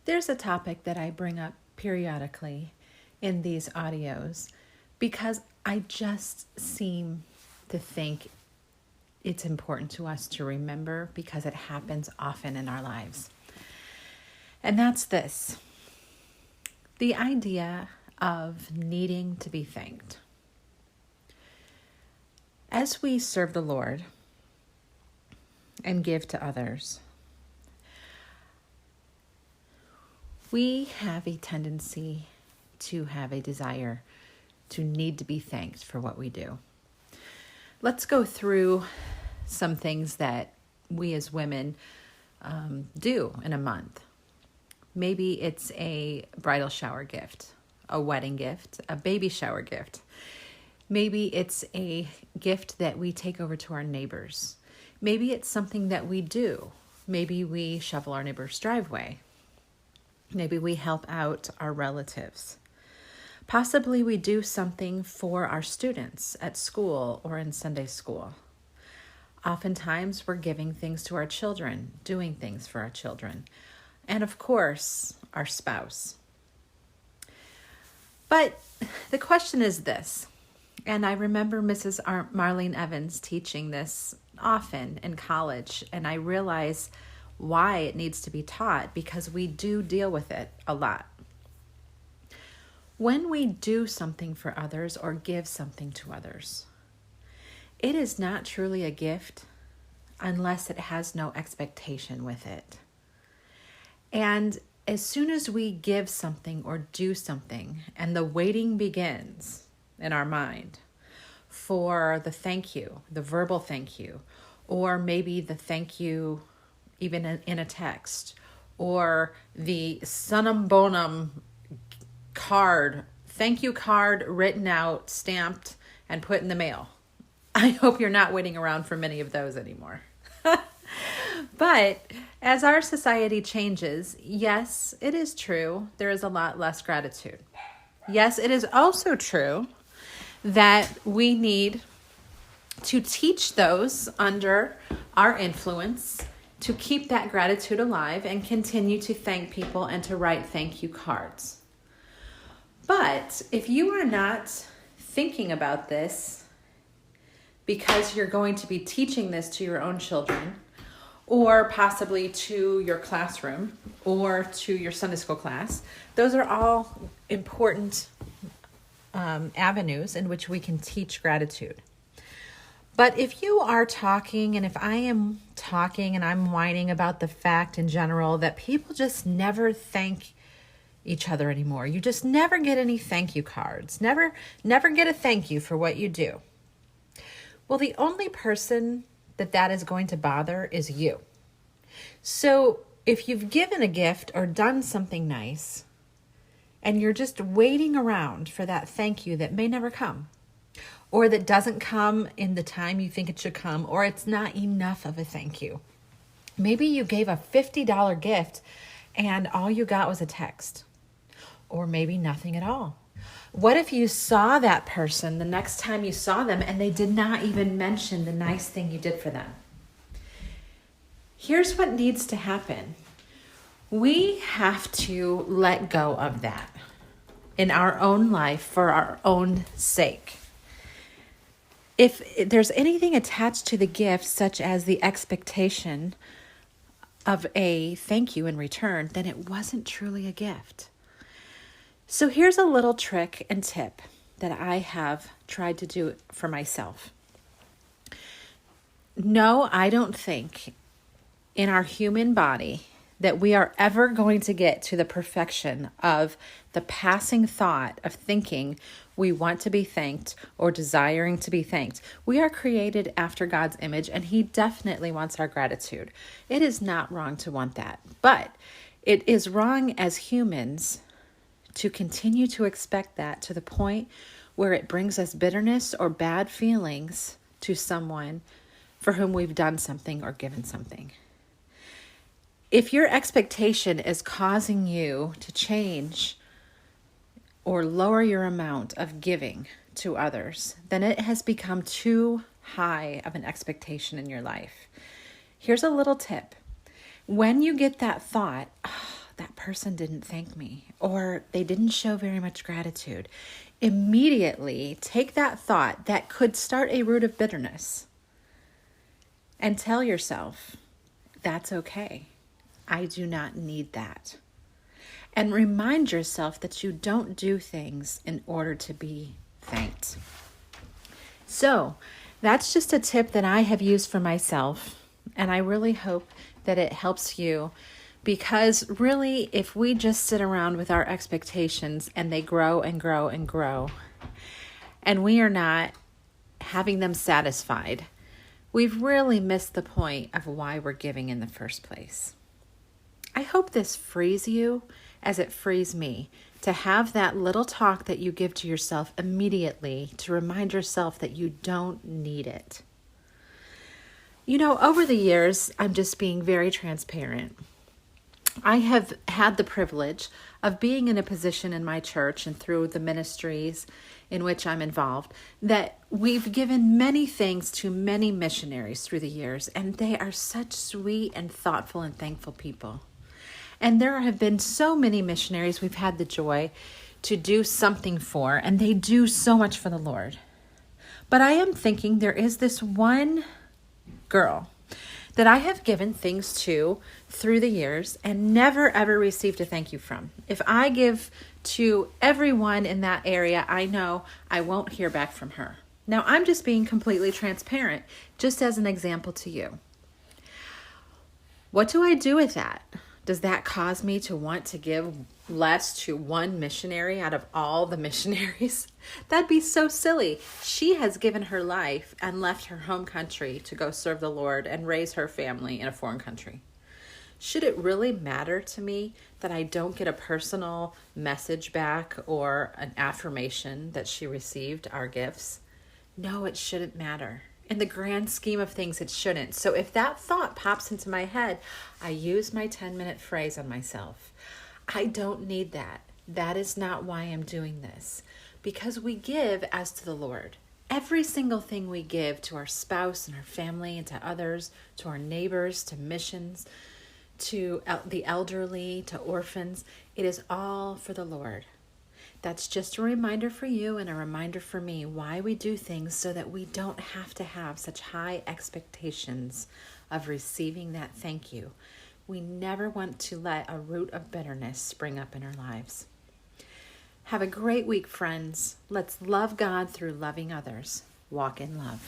There's a topic that I bring up periodically in these audios because I just seem to think it's important to us to remember because it happens often in our lives. And that's this: the idea of needing to be thanked. As we serve the Lord and give to others, we have a tendency to have a desire to need to be thanked for what we do. Let's go through some things that we as women do in a month. Maybe it's a bridal shower gift, a wedding gift, a baby shower gift. Maybe it's a gift that we take over to our neighbors. Maybe it's something that we do. Maybe we shovel our neighbor's driveway. Maybe we help out our relatives. Possibly we do something for our students at school or in Sunday school. Oftentimes we're giving things to our children, doing things for our children, and of course, our spouse. But the question is this, and I remember Mrs. Marlene Evans teaching this often in college, and I realize why it needs to be taught because we do deal with it a lot. When we do something for others or give something to others, it is not truly a gift unless it has no expectation with it. And as soon as we give something or do something and the waiting begins in our mind for the thank you, the verbal thank you, or maybe the thank you even in a text, or the summum bonum card, thank you card written out, stamped, and put in the mail. I hope you're not waiting around for many of those anymore. But as our society changes, yes, it is true, there is a lot less gratitude. Yes, it is also true that we need to teach those under our influence to keep that gratitude alive and continue to thank people and to write thank you cards. But if you are not thinking about this because you're going to be teaching this to your own children, or possibly to your classroom or to your Sunday school class, those are all important avenues in which we can teach gratitude. But if you are talking, and if I am talking and I'm whining about the fact in general that people just never thank each other anymore, you just never get any thank you cards, never get a thank you for what you do. Well, the only person that is going to bother is you. So if you've given a gift or done something nice and you're just waiting around for that thank you that may never come, or that doesn't come in the time you think it should come, or it's not enough of a thank you. Maybe you gave a $50 gift and all you got was a text, or maybe nothing at all. What if you saw that person the next time you saw them and they did not even mention the nice thing you did for them? Here's what needs to happen. We have to let go of that in our own life for our own sake. If there's anything attached to the gift, such as the expectation of a thank you in return, then it wasn't truly a gift. So here's a little trick and tip that I have tried to do for myself. No, I don't think in our human body that we are ever going to get to the perfection of the passing thought of thinking we want to be thanked or desiring to be thanked. We are created after God's image, and He definitely wants our gratitude. It is not wrong to want that, but it is wrong as humans to continue to expect that to the point where it brings us bitterness or bad feelings to someone for whom we've done something or given something. If your expectation is causing you to change or lower your amount of giving to others, then it has become too high of an expectation in your life. Here's a little tip. When you get that thought, that person didn't thank me, or they didn't show very much gratitude, immediately take that thought that could start a root of bitterness and tell yourself, that's okay. I do not need that. And remind yourself that you don't do things in order to be thanked. So that's just a tip that I have used for myself, and I really hope that it helps you, because really, if we just sit around with our expectations and they grow and grow and grow, and we are not having them satisfied, we've really missed the point of why we're giving in the first place. I hope this frees you as it frees me to have that little talk that you give to yourself immediately to remind yourself that you don't need it. You know, over the years, I'm just being very transparent. I have had the privilege of being in a position in my church and through the ministries in which I'm involved that we've given many things to many missionaries through the years, and they are such sweet and thoughtful and thankful people. And there have been so many missionaries we've had the joy to do something for, and they do so much for the Lord. But I am thinking there is this one girl that I have given things to through the years and never ever received a thank you from. If I give to everyone in that area, I know I won't hear back from her. Now, I'm just being completely transparent, just as an example to you. What do I do with that? Does that cause me to want to give less to one missionary out of all the missionaries? That'd be so silly. She has given her life and left her home country to go serve the Lord and raise her family in a foreign country. Should it really matter to me that I don't get a personal message back or an affirmation that she received our gifts? No, it shouldn't matter. In the grand scheme of things, it shouldn't. So if that thought pops into my head, I use my 10-minute phrase on myself. I don't need that. That is not why I'm doing this. Because we give as to the Lord. Every single thing we give to our spouse and our family and to others, to our neighbors, to missions, to the elderly, to orphans, it is all for the Lord. That's just a reminder for you and a reminder for me why we do things, so that we don't have to have such high expectations of receiving that thank you. We never want to let a root of bitterness spring up in our lives. Have a great week, friends. Let's love God through loving others. Walk in love.